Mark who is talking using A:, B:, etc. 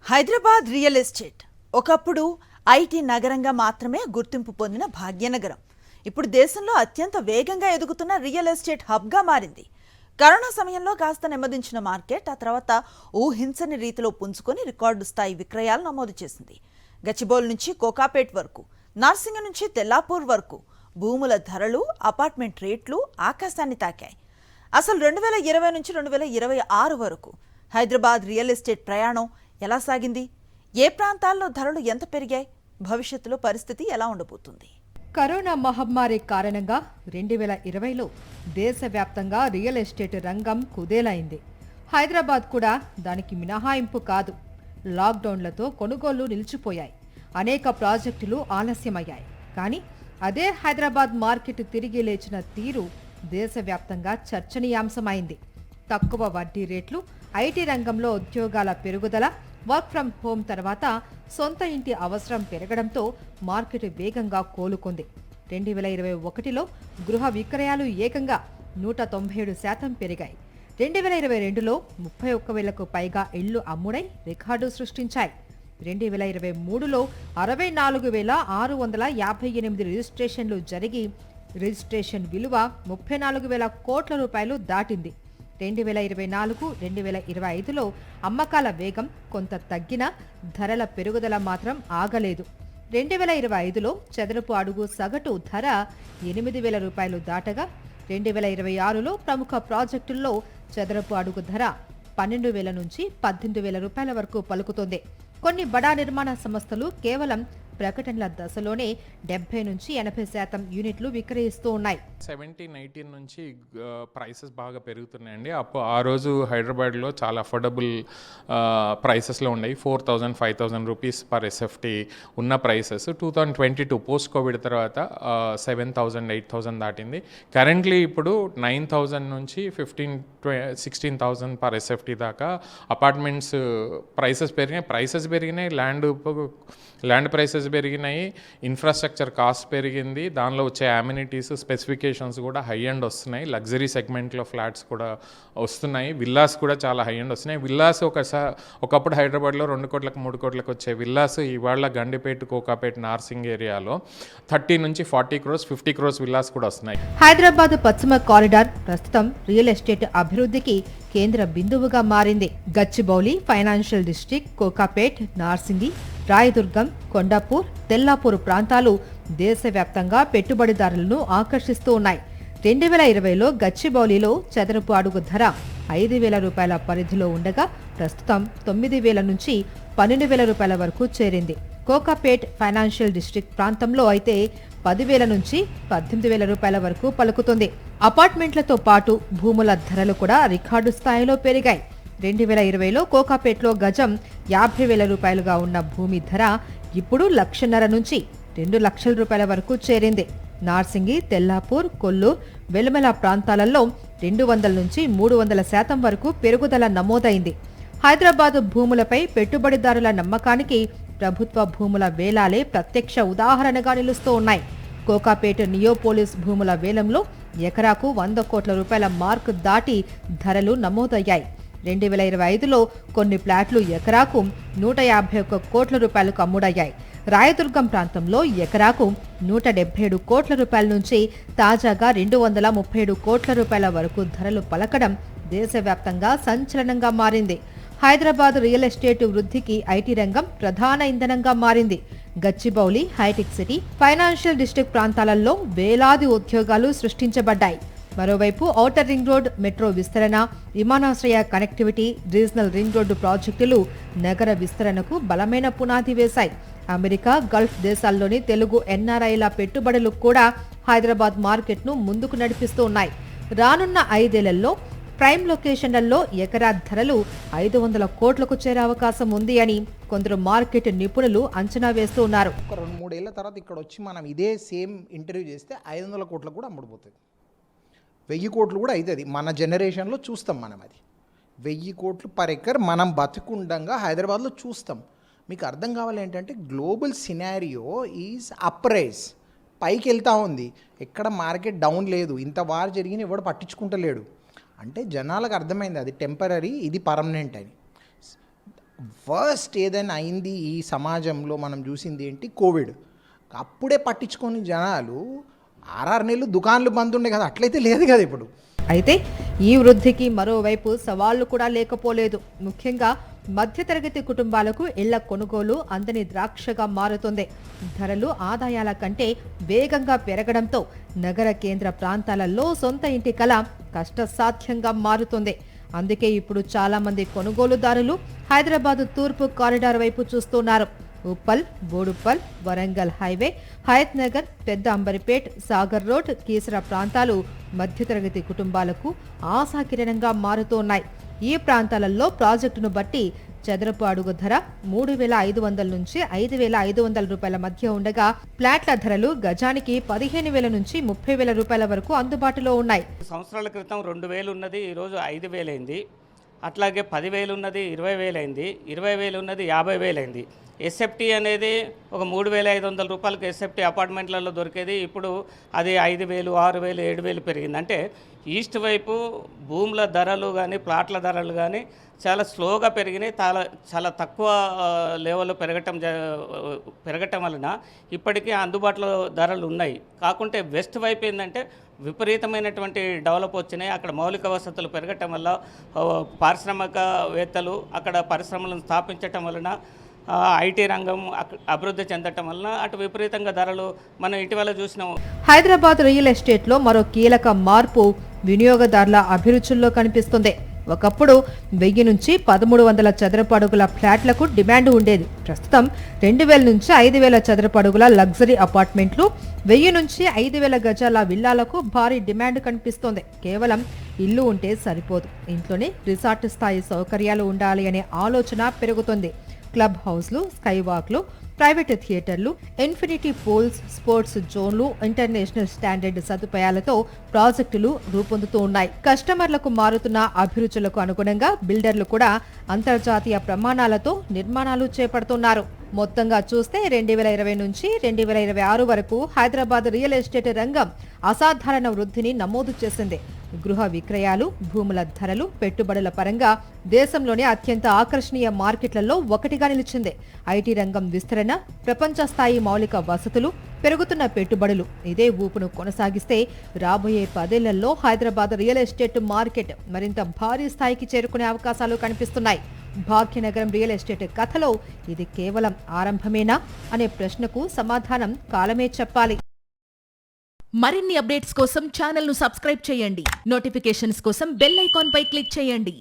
A: Hyderabad real estate ఒకప్పుడు IT నగరంగా మాత్రమే గుర్తింపు పొందిన భాగ్యనగరం ఇప్పుడు దేశంలో అత్యంత వేగంగా ఎదుగుతున్న రియల్ ఎస్టేట్ హబ్గా మారింది. కరోనా సమయంలో కాస్త నెమ్మదించిన మార్కెట్ ఆ తర్వాత ఊహించని రీతిలో పుంజుకొని రికార్డు స్థాయి విక్రయాలు నమోదు చేసింది. గచ్చిబౌలి నుంచి కోకాపేట్ వరకు, నార్సింగ నుంచి తెల్లాపూర్ వరకు భూముల ధరలు, అపార్ట్మెంట్ రేట్లు ఆకాశాన్ని తాకాయి. అసలు 2020 నుంచి 2026 వరకు హైదరాబాద్ రియల్ ఎస్టేట్ ప్రయాణం ఎలా సాగింది? ఏ ప్రాంతాల్లో ధరలు ఎంత పెరిగాయి? భవిష్యత్తులో పరిస్థితి ఎలా ఉండబోతుంది?
B: కరోనా మహమ్మారి కారణంగా 2020లో దేశవ్యాప్తంగా రియల్ ఎస్టేట్ రంగం కుదేలైంది. హైదరాబాద్ కూడా దానికి మినహాయింపు కాదు. లాక్డౌన్లతో కొనుగోళ్లు నిలిచిపోయాయి. అనేక ప్రాజెక్టులు ఆలస్యమయ్యాయి. కానీ అదే హైదరాబాద్ మార్కెట్ తిరిగి లేచిన తీరు దేశవ్యాప్తంగా చర్చనీయాంశమైంది. తక్కువ వడ్డీ రేట్లు, ఐటీ రంగంలో ఉద్యోగాల పెరుగుదల, వర్క్ ఫ్రం హోం తర్వాత సొంత ఇంటి అవసరం పెరగడంతో మార్కెట్ వేగంగా కోలుకుంది. 2021లో గృహ విక్రయాలు ఏకంగా 197% పెరిగాయి. 2022లో 31,000కు పైగా ఇళ్లు అమ్ముడై రికార్డు సృష్టించాయి. 2023లో 64,658 రిజిస్ట్రేషన్లు జరిగి రిజిస్ట్రేషన్ విలువ 34,000 కోట్ల రూపాయలు దాటింది. 2024, 2025లో అమ్మకాల వేగం కొంత తగ్గినా ధరల పెరుగుదల మాత్రం ఆగలేదు. 2025లో చదరపు అడుగు సగటు ధర 8,000 రూపాయలు దాటగా 2026లో ప్రముఖ ప్రాజెక్టుల్లో చదరపు అడుగు ధర 12,000 నుంచి 18,000 రూపాయల వరకు పలుకుతోంది. కొన్ని బడా నిర్మాణ సంస్థలు కేవలం ప్రకటనల దశలోనే 70 నుంచి 80% యూనిట్లు విక్రయిస్తూ ఉన్నాయి.
C: 17-18 నుంచి ప్రైసెస్ బాగా పెరుగుతున్నాయండి. ఆ రోజు హైదరాబాద్లో చాలా అఫోర్డబుల్ ప్రైసెస్లో ఉన్నాయి. 4,000, 5,000 రూపీస్ పర్ ఎస్ఎఫ్టీ ఉన్న ప్రైసెస్ 2022 పోస్ట్ కోవిడ్ తర్వాత 7,000, 8,000 దాటింది. కరెంట్లీ ఇప్పుడు 9,000 నుంచి 16,000 పర్ ఎస్ఎఫ్టీ దాకా అపార్ట్మెంట్స్ ప్రైసెస్ పెరిగినాయి. ల్యాండ్ ప్రైసెస్ పెరిగినాయి, ఇన్ఫ్రాస్ట్రక్చర్ కాస్ట్ పెరిగింది, దానిలో వచ్చే అమ్యూనిటీస్, స్పెసిఫికేషన్స్ కూడా హై అండ్ వస్తున్నాయి. లగ్జరీ సెగ్మెంట్లో ఫ్లాట్స్ కూడా వస్తున్నాయి. విల్లాస్ కూడా చాలా హై అండ్ వస్తున్నాయి. విల్లాస్ ఒకప్పుడు హైదరాబాద్లో 2 కోట్లకు 3 కోట్లకు వచ్చే విల్లాస్ ఇవాళ గండిపేట, కోకాపేట, నార్సింగ్ ఏరియాలో 30 నుంచి 40 crores, 50 crores విల్లాస్ కూడా వస్తున్నాయి.
B: హైదరాబాద్ పశ్చిమ కారిడార్ ప్రస్తుతం రియల్ ఎస్టేట్ అభివృద్ధికి కేంద్ర బిందువుగా మారింది. గచ్చిబౌలి, ఫైనాన్షియల్ డిస్ట్రిక్ట్, కోకాపేట్, నార్సింగి, రాయదుర్గం, కొండాపూర్, తెల్లాపూర్ ప్రాంతాలు దేశవ్యాప్తంగా పెట్టుబడిదారులను ఆకర్షిస్తూ ఉన్నాయి. 2020లో గచ్చిబౌలిలో చదరపు అడుగు ధర 5,000 రూపాయల పరిధిలో ఉండగా ప్రస్తుతం 9,000 నుంచి 12,000 రూపాయల వరకు చేరింది. కోకాపేట్ ఫైనాన్షియల్ డిస్ట్రిక్ట్ ప్రాంతంలో అయితే 10,000 నుంచి 18,000 రూపాయల వరకు పలుకుతుంది. అపార్ట్మెంట్లతో పాటు భూముల ధరలు కూడా రికార్డు స్థాయిలో పెరిగాయి. 2020లో కోకాపేట్లో గజం 50,000 రూపాయలుగా ఉన్న భూమి ధర ఇప్పుడు 1,50,000 నుంచి 2 లక్షల రూపాయల వరకు చేరింది. నార్సింగి, తెల్లాపూర్, కొల్లూరు, వెలుమల ప్రాంతాలలో 200 నుంచి 300% వరకు పెరుగుదల నమోదైంది. హైదరాబాద్ భూములపై పెట్టుబడిదారుల నమ్మకానికి ప్రభుత్వ భూముల వేలాలే ప్రత్యక్ష ఉదాహరణగా నిలుస్తూ ఉన్నాయి. కోకాపేట నియోపోలిస్ భూముల వేలంలో ఎకరాకు 100 కోట్ల రూపాయల మార్కు దాటి ధరలు నమోదయ్యాయి. 2025లో కొన్ని ప్లాట్లు ఎకరాకు 151 కోట్ల రూపాయలకు అమ్ముడయ్యాయి. రాయదుర్గం ప్రాంతంలో ఎకరాకు 177 కోట్ల రూపాయల నుంచి తాజాగా 237 కోట్ల రూపాయల వరకు ధరలు పలకడం దేశవ్యాప్తంగా సంచలనంగా మారింది. హైదరాబాద్ రియల్ ఎస్టేట్ వృద్ధికి ఐటీ రంగం ప్రధాన ఇంధనంగా మారింది. Gachibowli, Hitec City, financial district ప్రాంతాలలో వేలాది ఉద్యోగాలు సృష్టించబడ్డాయి. మరోవైపు ఔటర్ రింగ్ రోడ్, మెట్రో విస్తరణ, విమానాశ్రయ కనెక్టివిటీ, రీజనల్ రింగ్ రోడ్డు ప్రాజెక్టులు నగర విస్తరణకు బలమైన పునాది వేశాయి. అమెరికా, గల్ఫ్ దేశాల్లోని తెలుగు ఎన్ఆర్ఐల పెట్టుబడులు కూడా హైదరాబాద్ మార్కెట్ను ముందుకు నడిపిస్తూ ఉన్నాయి. రానున్న 5 ఏళ్లలో ప్రైమ్ లొకేషన్లలో ఎకరా ధరలు 500 కోట్లకు చేరే అవకాశం ఉంది అని కొందరు మార్కెట్ నిపుణులు అంచనా వేస్తూ ఉన్నారు.
D: 2-3 ఏళ్ల తర్వాత ఇక్కడ వచ్చి మనం ఇదే సేమ్ ఇంటర్వ్యూ చేస్తే 500 కోట్లకు కూడా అమ్ముడుపోతుంది. 1000 కోట్లు కూడా అవుతుంది. మన జనరేషన్లో చూస్తాం మనం. అది 1000 కోట్లు పర్ ఎకర్ మనం బతుకుండంగా హైదరాబాద్లో చూస్తాం. మీకు అర్థం కావాలి ఏంటంటే గ్లోబల్ సినారియో ఈజ్ అప్రైజ్, పైకి వెళ్తూ ఉంది. ఎక్కడ మార్కెట్ డౌన్ లేదు. ఇంత వార్ జరిగిన ఎవడు పట్టించుకుంటలేడు. అంటే జనాలకు అర్థమైంది అది టెంపరీ, ఇది పర్మనెంట్ అని. వర్స్ట్ ఏదైనా అయింది ఈ సమాజంలో మనం చూసింది ఏంటి, కోవిడ్. అప్పుడే పట్టించుకొని జనాలు 6 నెలలు దుకాన్లు బంద్ ఉండే కదా, అట్లయితే లేదు కదా ఇప్పుడు.
B: అయితే ఈ వృద్ధికి మరోవైపు సవాళ్లు కూడా లేకపోలేదు. ముఖ్యంగా మధ్యతరగతి కుటుంబాలకు ఇళ్ల కొనుగోలు అందని ద్రాక్షగా మారుతుంది. ధరలు ఆదాయాల కంటే వేగంగా పెరగడంతో నగర కేంద్ర ప్రాంతాలలో సొంత ఇంటి కల కష్టసాధ్యంగా మారుతుంది. అందుకే ఇప్పుడు చాలా మంది కొనుగోలుదారులు హైదరాబాద్ తూర్పు కారిడార్ వైపు చూస్తున్నారు. ఉప్పల్, బోడుప్పల్, వరంగల్ హైవే, హయత్ నగర్, పెద్ద అంబరిపేట్, సాగర్ రోడ్, కీసర ప్రాంతాలు మధ్యతరగతి కుటుంబాలకు ఆశాకిరణంగా మారుతున్నాయి. ఈ ప్రాంతాలలో ప్రాజెక్టును బట్టి చదరపు అడుగు ధర 3,500 నుంచి 5,500 రూపాయల మధ్య ఉండగా ఫ్లాట్ల ధరలు గజానికి 15,000 నుంచి 30,000 రూపాయల వరకు అందుబాటులో ఉన్నాయి.
E: సంవత్సరాల క్రితం 2,000 ఉన్నది ఈరోజు 5,000 అయింది. అట్లాగే 10,000 ఉన్నది 20,000 అయింది. 20,000 ఉన్నది 50,000 అయింది. ఎస్ఎఫ్టీ అనేది ఒక 3,500 రూపాయలకు ఎస్ఎఫ్టీ అపార్ట్మెంట్లలో దొరికేది ఇప్పుడు అది 5,000, 6,000, 7,000 పెరిగింది. అంటే ఈస్ట్ వైపు భూముల ధరలు కానీ ప్లాట్ల ధరలు కానీ చాలా స్లోగా పెరిగినాయి. చాలా తక్కువ లెవెల్లో పెరగటం వలన ఇప్పటికీ అందుబాటులో ధరలు ఉన్నాయి. కాకుంటే వెస్ట్ వైపు ఏంటంటే విపరీతమైనటువంటి డెవలప్ వచ్చినాయి. అక్కడ మౌలిక వసతులు పెరగటం వల్ల పారిశ్రామికవేత్తలు అక్కడ పరిశ్రమలను స్థాపించటం వలన ఐటీ రంగం అభివృద్ధి చెందటం వలన అటు విపరీతంగా ధరలు మనం ఇటీవల చూసినాం.
B: హైదరాబాద్ రియల్ ఎస్టేట్లో మరో కీలక మార్పు వినియోగదారుల అభిరుచుల్లో కనిపిస్తుంది. ఒకప్పుడు 1000 నుంచి 1,300 చదరపు అడుగుల ఫ్లాట్లకు డిమాండ్ ఉండేది. ప్రస్తుతం 2,000 నుంచి 5,000 చదరపు అడుగుల లగ్జరీ అపార్ట్మెంట్లు, 1000 నుంచి 5,000 గజాల విల్లాలకు భారీ డిమాండ్ కనిపిస్తోంది. కేవలం ఇల్లు ఉంటే సరిపోదు, ఇంట్లోనే రిసార్ట్ స్థాయి సౌకర్యాలు ఉండాలి అనే ఆలోచన పెరుగుతుంది. క్లబ్ హౌస్లు, స్కై వాక్లు, ప్రైవేట్ థియేటర్లు, ఇన్ఫినిటీ పూల్స్, స్పోర్ట్స్ జోన్లు, ఇంటర్నేషనల్ స్టాండర్డ్ సదుపాయాలతో ప్రాజెక్టులు రూపొందుతూ ఉన్నాయి. కస్టమర్లకు మారుతున్న అభిరుచులకు అనుగుణంగా బిల్డర్లు కూడా అంతర్జాతీయ ప్రమాణాలతో నిర్మాణాలు చేపడుతున్నారు. మొత్తంగా చూస్తే 2020 నుంచి 2026 వరకు హైదరాబాద్ రియల్ ఎస్టేట్ రంగం అసాధారణ వృద్ధిని నమోదు చేసింది. గృహ విక్రయాలు, భూముల ధరలు, పెట్టుబడుల పరంగా దేశంలోని అత్యంత ఆకర్షణీయ మార్కెట్లలో ఒకటిగా నిలిచింది. ఐటీ రంగం విస్తరణ, ప్రపంచ స్థాయి మౌలిక వసతులు, పెరుగుతున్న పెట్టుబడులు ఇదే ఊపును కొనసాగిస్తే రాబోయే 10 ఏళ్లలో హైదరాబాద్ రియల్ ఎస్టేట్ మార్కెట్ మరింత భారీ స్థాయికి చేరుకునే అవకాశాలు కనిపిస్తున్నాయి. భాగ్యనగరం రియల్ ఎస్టేట్ కథలో ఇది కేవలం ఆరంభమేనా అనే ప్రశ్నకు సమాధానం కాలమే చెప్పాలి.
F: మరిన్ని అప్డేట్స్ కోసం ఛానల్ను సబ్స్క్రైబ్ చేయండి. నోటిఫికేషన్స్ కోసం బెల్ ఐకాన్ పై క్లిక్ చేయండి.